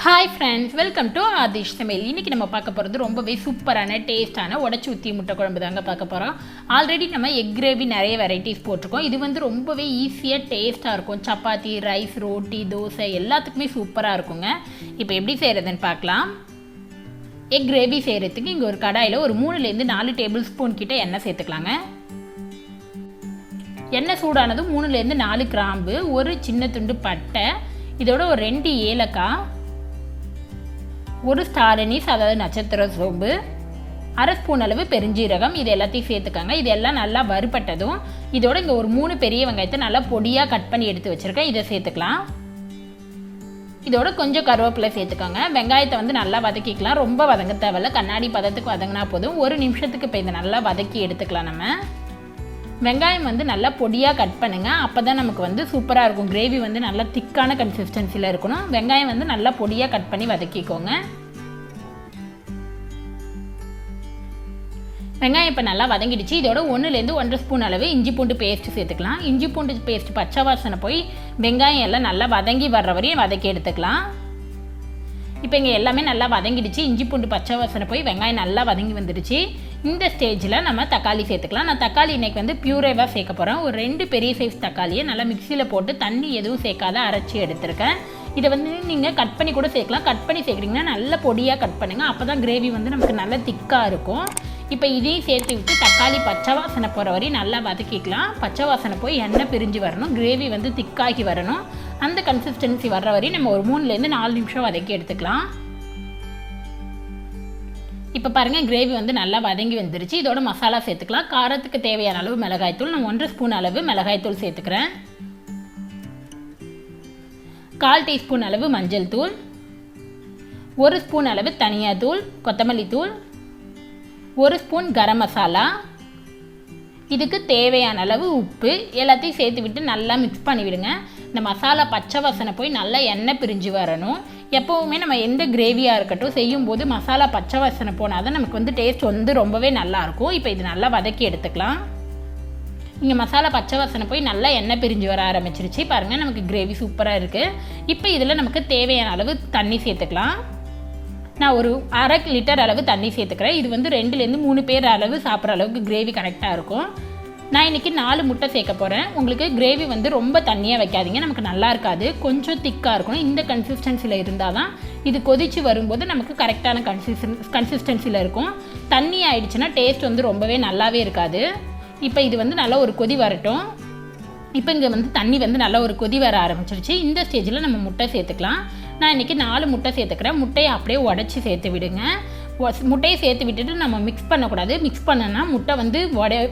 Hi friends, welcome to Aadhish Samayal. இன்னைக்கு நம்ம பார்க்க போறது ரொம்பவே சூப்பரான டேஸ்டான உடைச்சு ஊத்தி முட்டை குழம்பு தாங்க பார்க்க போறோம். ஆல்ரெடி நம்ம எக் கிரேவி நிறைய வெரைட்டிஸ் போட்டுருக்கோம். இது வந்து ரொம்பவே ஈஸியா டேஸ்டா இருக்கும். சப்பாத்தி, ரைஸ், ரோட்டி, தோசை எல்லாத்துக்குமே சூப்பரா இருக்குங்க. இப்போ எப்படி செய்யறதுன்னு பார்க்கலாம். எக் கிரேவி செய்யறதுக்கு இங்க ஒரு கடாயில ஒரு 3 ல இருந்து 4 டேபிள் ஸ்பூன் கிட்ட எண்ணெய் சேர்த்துக்கலாங்க. எண்ணெய் சூடானதும் 3 ல இருந்து 4 கிராம்பு, ஒரு சின்ன துண்டு பட்டை, இதோட ஒரு 2 ஏலக்காய், ஒரு ஸ்டார் அனீஸ் அதாவது நட்சத்திர சோம்பு, அரை ஸ்பூன் அளவு பெருஞ்சீரகம், இது எல்லாத்தையும் சேர்த்துக்காங்க. இது எல்லாம் நல்லா வறுபட்டதும் இதோட இங்கே ஒரு 3 பெரிய வெங்காயத்தை நல்லா பொடியாக கட் பண்ணி எடுத்து வச்சுருக்கேன். இதை சேர்த்துக்கலாம். இதோட கொஞ்சம் கருவேப்பிலை சேர்த்துக்கோங்க. வெங்காயத்தை வந்து நல்லா வதக்கிக்கலாம். ரொம்ப வதங்க தேவையில்ல, கண்ணாடி பதத்துக்கு வதங்கினா போதும். ஒரு நிமிஷத்துக்கு இப்போ இதை நல்லா வதக்கி எடுத்துக்கலாம். நம்ம வெங்காயம் வந்து நல்லா பொடியாக கட் பண்ணுங்கள். அப்போ தான் நமக்கு வந்து சூப்பராக இருக்கும். கிரேவி வந்து நல்லா திக்கான கன்சிஸ்டன்சியில் இருக்கணும். வெங்காயம் வந்து நல்லா பொடியாக கட் பண்ணி வதக்கிக்கோங்க. வெங்காயம் இப்போ நல்லா வதங்கிடுச்சு. இதோட 1 ல இருந்து 1.5 ஸ்பூன் அளவு இஞ்சி பூண்டு பேஸ்ட்டு சேர்த்துக்கலாம். இஞ்சி பூண்டு பேஸ்ட் பச்சை வாசனை போய் வெங்காயம் எல்லாம் நல்லா வதங்கி வர்ற வரையும் வதக்கி எடுத்துக்கலாம். இப்போ இங்கே எல்லாமே நல்லா வதங்கிடுச்சு. இஞ்சி பூண்டு பச்சை வாசனை போய் வெங்காயம் நல்லா வதங்கி வந்துடுச்சு. இந்த ஸ்டேஜில் நம்ம தக்காளி சேர்த்துக்கலாம். நான் தக்காளி இன்றைக்கி வந்து பியூரேவாக சேர்க்க போகிறேன். ஒரு 2 பெரிய சைஸ் தக்காளியை நல்லா மிக்சியில் போட்டு தண்ணி எதுவும் சேர்க்காத அரைச்சி எடுத்துருக்கேன். இதை வந்து நீங்கள் கட் பண்ணி கூட சேர்க்கலாம். கட் பண்ணி சேர்க்குறீங்கன்னா நல்ல பொடியாக கட் பண்ணுங்கள். அப்போ தான் கிரேவி வந்து நமக்கு நல்லா திக்காக இருக்கும். இப்போ இதையும் சேர்த்து விட்டு தக்காளி பச்சை வாசனை போகிற வரையும் நல்லா வதக்கிக்கலாம். பச்சை வாசனை போய் எண்ணெய் பிரிஞ்சு வரணும். கிரேவி வந்து திக்காகி வரணும். அந்த கன்சிஸ்டன்சி வர்ற வரையும் நம்ம ஒரு 3 ல இருந்து 4 நிமிஷம் வதக்கி எடுத்துக்கலாம். இப்போ பாருங்கள், கிரேவி வந்து நல்லா வதங்கி வந்துருச்சு. இதோட மசாலா சேர்த்துக்கலாம். காரத்துக்கு தேவையான அளவு மிளகாய்த்தூள், நான் 1.5 ஸ்பூன் அளவு மிளகாய்த்தூள் சேர்த்துக்கிறேன். 1/4 டீஸ்பூன் அளவு மஞ்சள் தூள், 1 ஸ்பூன் அளவு தனியாத்தூள், கொத்தமல்லி தூள், 1 ஸ்பூன் கரம் மசாலா, இதுக்கு தேவையான அளவு உப்பு, எல்லாத்தையும் சேர்த்து விட்டு நல்லா மிக்ஸ் பண்ணி விடுங்க. இந்த மசாலா பச்சை வாசனை போய் நல்லா எண்ணெய் பிரிஞ்சு வரணும். எப்போவுமே நம்ம எந்த கிரேவியாக இருக்கட்டும் செய்யும்போது மசாலா பச்சை வாசனை போனால் தான் நமக்கு வந்து டேஸ்ட் வந்து ரொம்பவே நல்லாயிருக்கும். இப்போ இது நல்லா வதக்கி எடுத்துக்கலாம். இங்கே மசாலா பச்சை வாசனை போய் நல்லா எண்ணெய் பிரிஞ்சு வர ஆரம்பிச்சிருச்சு. பாருங்கள், நமக்கு கிரேவி சூப்பராக இருக்குது. இப்போ இதில் நமக்கு தேவையான அளவு தண்ணி சேர்த்துக்கலாம். நான் ஒரு 1/2 லிட்டர் அளவு தண்ணி சேர்த்துக்கிறேன். இது வந்து 2 ல இருந்து 3 பேர் அளவு சாப்பிட்ற அளவுக்கு கிரேவி கரெக்டாக இருக்கும். நான் இன்றைக்கி 4 முட்டை சேர்க்க போகிறேன். உங்களுக்கு கிரேவி வந்து ரொம்ப தண்ணியாக வைக்காதீங்க, நமக்கு நல்லா இருக்காது. கொஞ்சம் திக்காக இருக்கணும். இந்த கன்சிஸ்டன்சியில் இருந்தால் தான் இது கொதித்து வரும்போது நமக்கு கரெக்டான கன்சிஸ்டன்சியில் இருக்கும். தண்ணி ஆயிடுச்சுன்னா டேஸ்ட் வந்து ரொம்பவே நல்லாவே இருக்காது. இப்போ இது வந்து நல்லா ஒரு கொதி வரட்டும். இப்போ இங்கே வந்து தண்ணி வந்து நல்லா ஒரு கொதி வர ஆரம்பிச்சிருச்சு. இந்த ஸ்டேஜில் நம்ம முட்டை சேர்த்துக்கலாம். நான் இன்றைக்கி 4 முட்டை சேர்த்துக்கிறேன். முட்டையை அப்படியே உடச்சி சேர்த்து விடுங்க. முட்டையை சேர்த்து விட்டுட்டு நம்ம மிக்ஸ் பண்ணக்கூடாது. மிக்ஸ் பண்ணனா முட்டை வந்து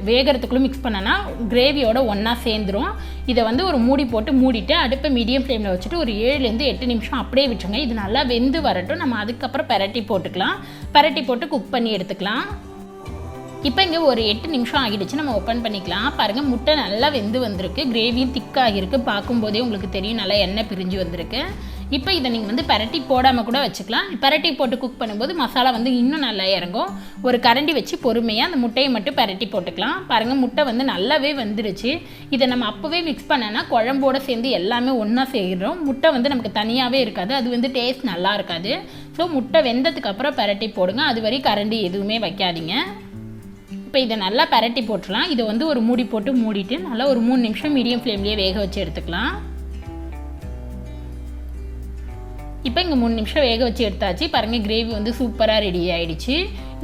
வேகிறதுக்குள்ளே மிக்ஸ் பண்ணனா கிரேவியோட ஒன்றா சேர்ந்துடும். இதை வந்து ஒரு மூடி போட்டு மூடிட்டு அடுப்பை மீடியம் ஃப்ளேமில் வச்சுட்டு ஒரு 7 ல இருந்து 8 நிமிஷம் அப்படியே விட்டுருங்க. இது நல்லா வெந்து வரட்டும். நம்ம அதுக்கப்புறம் பெரட்டி போட்டுக்கலாம். பெரட்டி போட்டு குக் பண்ணி எடுத்துக்கலாம். இப்போ இங்கே ஒரு 8 நிமிஷம் ஆகிடுச்சு. நம்ம ஓப்பன் பண்ணிக்கலாம். பாருங்கள், முட்டை நல்லா வெந்து வந்திருக்கு. கிரேவியும் திக்காகிருக்கு. பார்க்கும்போதே உங்களுக்கு தெரியும் நல்லா எண்ணெய் பிரிஞ்சு வந்திருக்கு. இப்போ இதை நீங்கள் வந்து பெரட்டி போடாமல் கூட வச்சுக்கலாம். பெரட்டி போட்டு குக் பண்ணும்போது மசாலா வந்து இன்னும் நல்லா இறங்கும். ஒரு கரண்டி வச்சு பொறுமையாக அந்த முட்டையை மட்டும் பெரட்டி போட்டுக்கலாம். பாருங்கள், முட்டை வந்து நல்லாவே வந்துடுச்சு. இதை நம்ம அப்போவே மிக்ஸ் பண்ணனா குழம்போடு சேர்ந்து எல்லாமே ஒன்றா சேர்கிறோம். முட்டை வந்து நமக்கு தனியாகவே இருக்காது. அது வந்து டேஸ்ட் நல்லா இருக்காது. ஸோ முட்டை வெந்ததுக்கு அப்புறம் பெரட்டி போடுங்க. அது வரை கரண்டி எதுவுமே வைக்காதீங்க. இப்போ இதை நல்லா பெரட்டி போட்டுடலாம். இதை வந்து ஒரு மூடி போட்டு மூடிட்டு நல்லா ஒரு 3 நிமிஷம் மீடியம் ஃப்ளேம்லேயே வேக வச்சு எடுத்துக்கலாம். இப்போ இங்கே 3 நிமிஷம் வேக வச்சு எடுத்தாச்சு. பாருங்கள், கிரேவி வந்து சூப்பராக ரெடி ஆகிடுச்சு.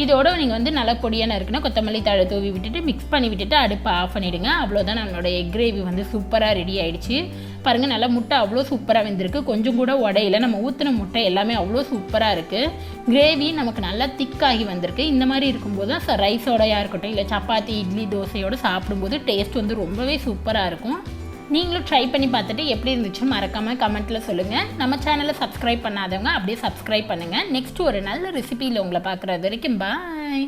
இதோட நீங்கள் வந்து நல்லா பொடியான இருக்குன்னா கொத்தமல்லி தழை தூவி விட்டுட்டு மிக்ஸ் பண்ணி விட்டுட்டு அடுப்பை ஆஃப் பண்ணிவிடுங்க. அவ்வளோதான், நம்மளோட எக் கிரேவி வந்து சூப்பராக ரெடி ஆகிடுச்சு. பாருங்கள், நல்லா முட்டை அவ்வளோ சூப்பராக வெந்திருக்கு. கொஞ்சம் கூட உடையில. நம்ம ஊற்றின முட்டை எல்லாமே அவ்வளோ சூப்பராக இருக்குது. கிரேவி நமக்கு நல்லா திக்காகி வந்திருக்கு. இந்த மாதிரி இருக்கும்போது தான் ரைஸோடையாக இருக்கட்டும் இல்லை சப்பாத்தி, இட்லி, தோசையோடு சாப்பிடும்போது டேஸ்ட் வந்து ரொம்பவே சூப்பராக இருக்கும். நீங்களும் ட்ரை பண்ணி பார்த்துட்டு எப்படி இருந்துச்சுன்னு மறக்காமல் கமெண்ட்டில் சொல்லுங்கள். நம்ம சேனலை சப்ஸ்கிரைப் பண்ணாதவங்க அப்படியே சப்ஸ்கிரைப் பண்ணுங்கள். நெக்ஸ்ட் ஒரு நல்ல ரெசிபியில் உங்களை பார்க்குறது வரைக்கும் பாய்.